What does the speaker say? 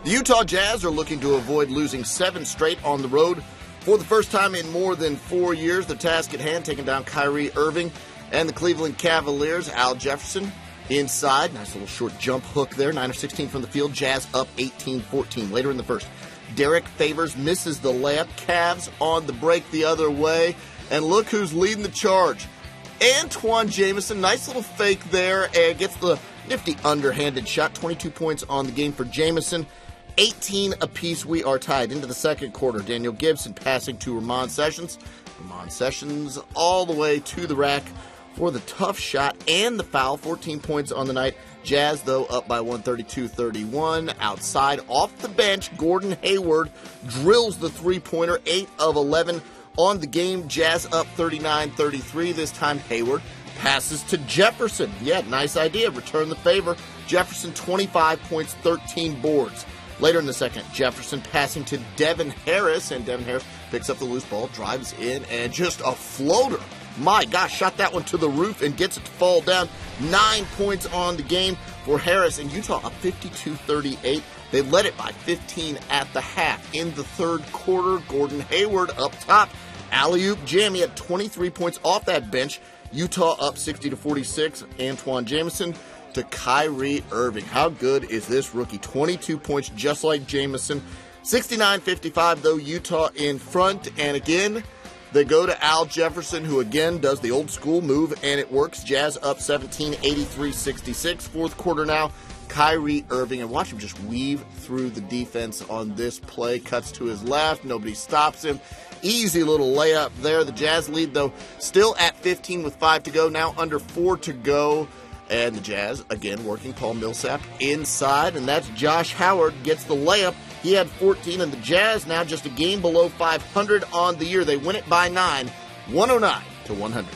The Utah Jazz are looking to avoid losing 7 straight on the road. For the first time in more than 4 years, the task at hand, taking down Kyrie Irving and the Cleveland Cavaliers. Al Jefferson inside. Nice little short jump hook there. 9 of 16 from the field. Jazz up 18-14. Later in the first, Derek Favors misses the layup. Cavs on the break the other way. And look who's leading the charge. Antawn Jamison. Nice little fake there. And gets the nifty underhanded shot. 22 points on the game for Jamison. 18 apiece. We are tied into the second quarter. Daniel Gibson passing to Ramon Sessions. Ramon Sessions all the way to the rack for the tough shot and the foul. 14 points on the night. Jazz, though, up by 132-31. Outside, off the bench, Gordon Hayward drills the three-pointer. 8 of 11 on the game. Jazz up 39-33. This time, Hayward passes to Jefferson. Yeah, nice idea. Return the favor. Jefferson, 25 points, 13 boards. Later in the second, Jefferson passing to Devin Harris, and Devin Harris picks up the loose ball, drives in, and just a floater. My gosh, shot that one to the roof and gets it to fall down. 9 points on the game for Harris, and Utah up 52-38. They led it by 15 at the half. In the third quarter, Gordon Hayward up top. Alley-oop jam. He had 23 points off that bench. Utah up 60-46. Antawn Jamison to Kyrie Irving. How good is this rookie? 22 points just like Jamison. 69-55 though, Utah in front. And again, they go to Al Jefferson, who again does the old school move, and it works. Jazz up 17, 83-66. Fourth quarter now, Kyrie Irving. And watch him just weave through the defense on this play. Cuts to his left. Nobody stops him. Easy little layup there. The Jazz lead, though, still at 15 with 5 to go. Now under 4 to go. And the Jazz, again, working Paul Millsap inside. And that's Josh Howard gets the layup. He had 14, and the Jazz now just a game below 500 on the year. They win it by 9, 109-100.